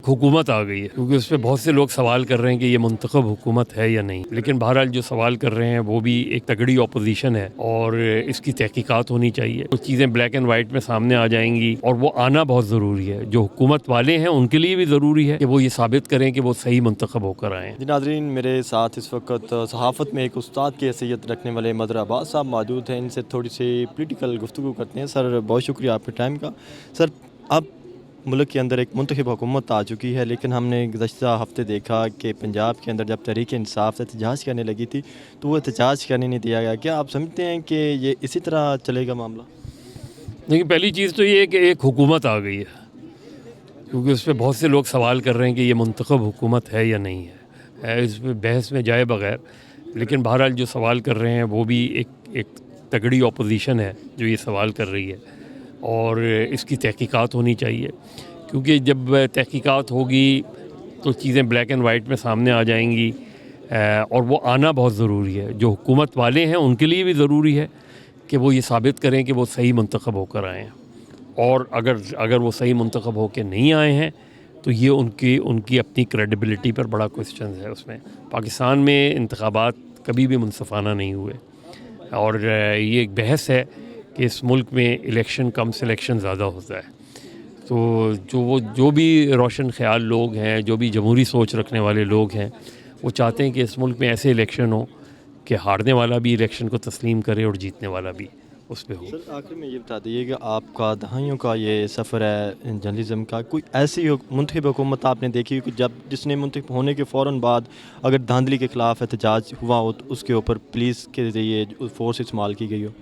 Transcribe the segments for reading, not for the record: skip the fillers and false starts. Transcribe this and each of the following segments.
हुकूमत आ गई है, क्योंकि उस पर बहुत से लोग सवाल कर रहे हैं कि ये मुंतखब हुकूमत है या नहीं। लेकिन बहरहाल जो सवाल कर रहे हैं वो भी एक तगड़ी अपोजिशन है और इसकी तहकीकात होनी चाहिए। कुछ चीज़ें ब्लैक एंड वाइट में सामने आ जाएंगी और वो आना बहुत ज़रूरी है। जो हुकूमत वाले हैं उनके लिए भी ज़रूरी है कि वो ये साबित करें कि वो सही मुंतखब होकर आएँ। जी नाज़रीन, मेरे साथ इस वक्त सहाफ़त में एक उस्ताद की हैसियत रखने वाले मदर अब्बास साहब मौजूद हैं। इनसे थोड़ी सी पॉलिटिकल गुफ्तगू करते हैं। सर, बहुत शुक्रिया आपके टाइम का। सर, अब मुल्क के अंदर एक मुंतखब हुकूमत आ चुकी है, लेकिन हमने गुज़श्ता हफ़्ते देखा कि पंजाब के अंदर जब तहरीक इंसाफ से एहतजाज करने लगी थी तो वो एहतजाज करने नहीं दिया गया। क्या आप समझते हैं कि ये इसी तरह चलेगा मामला? देखिए, पहली चीज़ तो ये है कि एक हुकूमत आ गई है, क्योंकि उस पर बहुत से लोग सवाल कर रहे हैं कि ये मुंतखब हुकूमत है या नहीं है। इस पर बहस में जाए बगैर, लेकिन बहरहाल जो सवाल कर रहे हैं वो भी एक तगड़ी अपोजिशन है जो ये सवाल कर रही है और इसकी तहकीकात होनी चाहिए। क्योंकि जब तहकीकात होगी तो चीज़ें ब्लैक एंड वाइट में सामने आ जाएंगी और वो आना बहुत ज़रूरी है। जो हुकूमत वाले हैं उनके लिए भी ज़रूरी है कि वो ये साबित करें कि वो सही मुंतखब होकर आए हैं। और अगर वो सही मुंतखब होकर नहीं आए हैं तो ये उनकी अपनी क्रेडिबिलिटी पर बड़ा क्वेश्चन है। उसमें पाकिस्तान में इंतखाबात कभी भी मुनसफ़ाना नहीं हुए और ये एक बहस है कि इस मुल्क में इलेक्शन कम सिलेक्शन ज़्यादा होता है। तो जो भी रोशन ख्याल लोग हैं, जो भी जमहूरी सोच रखने वाले लोग हैं, वो चाहते हैं कि इस मुल्क में ऐसे इलेक्शन हो कि हारने वाला भी इलेक्शन को तस्लीम करे और जीतने वाला भी उस पे हो। सर, आखिर में ये बता दीजिए कि आपका दहाइयों का ये सफ़र है जर्नलिज़म का, कोई ऐसी मुंतखब हुकूमत आपने देखी हो कि जिसने मुंतखब होने के फ़ौरन बाद अगर धांधली के ख़िलाफ़ एहतजाज हुआ हो तो उसके ऊपर पुलिस के ज़रिए फोर्स इस्तेमाल की गई हो?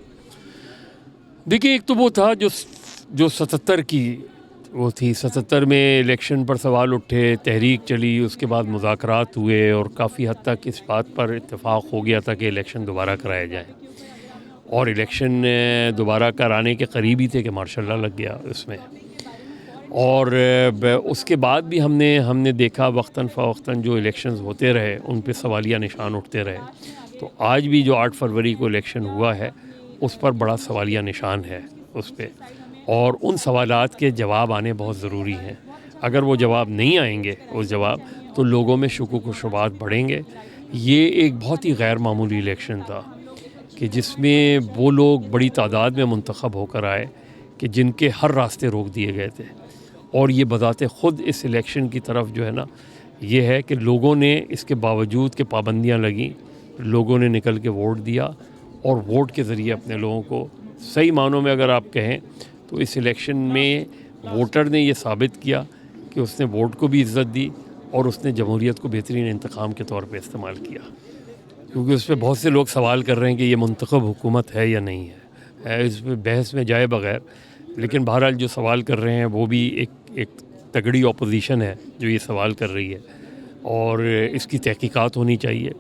देखिए, एक तो वो था जो 77 की वो थी। 77 में इलेक्शन पर सवाल उठे, तहरीक चली, उसके बाद मुज़ाकरात हुए और काफ़ी हद तक इस बात पर इत्तेफाक हो गया था कि इलेक्शन दोबारा कराया जाए। और इलेक्शन दोबारा कराने के करीब ही थे कि मार्शल लॉ लग गया उसमें। और उसके बाद भी हमने देखा वक्तन फ़वक्तन जो इलेक्शंस होते रहे उन पे सवालिया निशान उठते रहे। तो आज भी जो 8 फरवरी को इलेक्शन हुआ है उस पर बड़ा सवालिया निशान है उस पे, और उन सवालात के जवाब आने बहुत ज़रूरी हैं। अगर वो जवाब नहीं आएंगे तो लोगों में शुकूक व शुबात बढ़ेंगे। ये एक बहुत ही गैर मामूली इलेक्शन था कि जिसमें वो लोग बड़ी तादाद में मुंतखब होकर आए कि जिनके हर रास्ते रोक दिए गए थे। और ये बज़ाते ख़ुद इस इलेक्शन की तरफ जो है ना, ये है कि लोगों ने इसके बावजूद कि पाबंदियां लगीं, लोगों ने निकल के वोट दिया और वोट के ज़रिए अपने लोगों को सही मानों में अगर आप कहें तो इस इलेक्शन में वोटर ने ये साबित किया कि उसने वोट को भी इज़्ज़त दी और उसने जमहूरियत को बेहतरीन इंतकाम के तौर पे इस्तेमाल किया। क्योंकि उस पर बहुत से लोग सवाल कर रहे हैं कि ये मुंतखब हुकूमत है या नहीं है। इस पर बहस में जाए बगैर, लेकिन बहरहाल जो सवाल कर रहे हैं वो भी एक तगड़ी अपोजिशन है जो ये सवाल कर रही है और इसकी तहकीकात होनी चाहिए।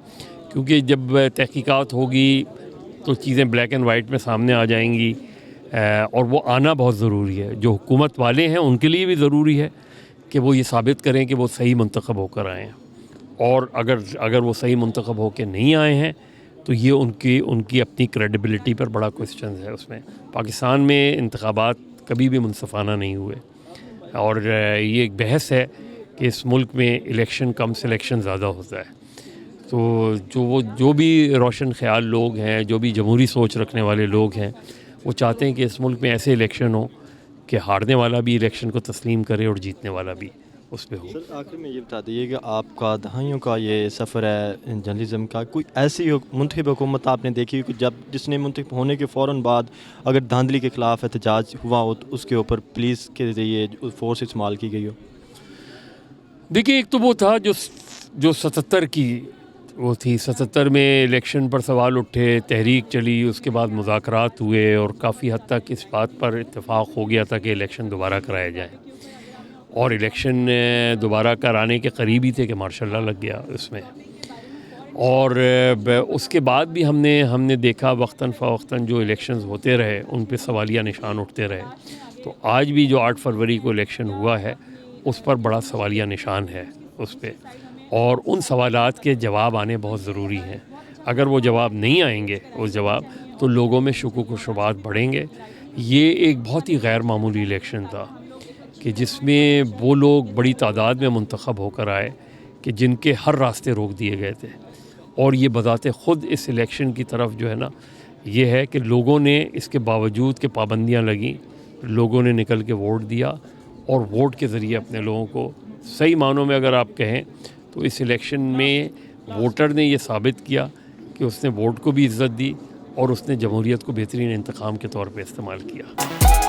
क्योंकि जब तहकीकात होगी तो चीज़ें ब्लैक एंड वाइट में सामने आ जाएंगी और वो आना बहुत ज़रूरी है। जो हुकूमत वाले हैं उनके लिए भी ज़रूरी है कि वो ये साबित करें कि वो सही मुंतखब होकर आए हैं। और अगर वो सही मुंतखब होकर नहीं आए हैं तो ये उनकी अपनी क्रेडिबिलिटी पर बड़ा क्वेश्चन है। उसमें पाकिस्तान में इंतखाबात कभी भी मुनसफ़ाना नहीं हुए और ये एक बहस है कि इस मुल्क में इलेक्शन कम सिलेक्शन ज़्यादा होता है। तो जो भी रोशन ख्याल लोग हैं, जो भी जमहूरी सोच रखने वाले लोग हैं, वो चाहते हैं कि इस मुल्क में ऐसे इलेक्शन हो कि हारने वाला भी इलेक्शन को तस्लीम करे और जीतने वाला भी उस पे हो। सर, आखिर में ये बता दीजिए कि आपका दहाइयों का ये सफ़र है जर्नलिज़म का, कोई ऐसी मुंतखब हुकूमत आपने देखी हो कि जिसने मुंतखब होने के फ़ौरन बाद अगर धांधली के ख़िलाफ़ एहतजाज हुआ हो तो उसके ऊपर पुलिस के ज़रिए फोर्स इस्तेमाल की गई हो? देखिए, एक तो वो था जो 77 की वो थी। 77 में इलेक्शन पर सवाल उठे, तहरीक चली, उसके बाद मुज़ाकरात हुए और काफ़ी हद तक इस बात पर इत्तेफाक हो गया था कि इलेक्शन दोबारा कराया जाए। और इलेक्शन दोबारा कराने के करीब ही थे कि मार्शल लॉ लग गया उसमें। और उसके बाद भी हमने देखा वक्तन फ़वक्तन जो इलेक्शंस होते रहे उन पे सवालिया निशान उठते रहे। तो आज भी जो 8 फरवरी को इलेक्शन हुआ है उस पर बड़ा सवालिया निशान है उस पे, और उन सवालात के जवाब आने बहुत ज़रूरी हैं। अगर वो जवाब नहीं आएंगे तो लोगों में शुकूक व शुबात बढ़ेंगे। ये एक बहुत ही गैर मामूली इलेक्शन था کہ جس میں وہ لوگ بڑی تعداد میں منتخب ہو کر آئے کہ جن کے ہر راستے روک دیے گئے تھے، اور یہ بذات خود اس الیکشن کی طرف جو ہے نا یہ ہے کہ لوگوں نے اس کے باوجود کہ پابندیاں لگیں، لوگوں نے نکل کے ووٹ دیا، اور ووٹ کے ذریعے اپنے لوگوں کو صحیح معنوں میں اگر آپ کہیں تو اس الیکشن میں ووٹر نے یہ ثابت کیا کہ اس نے ووٹ کو بھی عزت دی اور اس نے جمہوریت کو بہترین انتخاب کے طور پہ استعمال کیا۔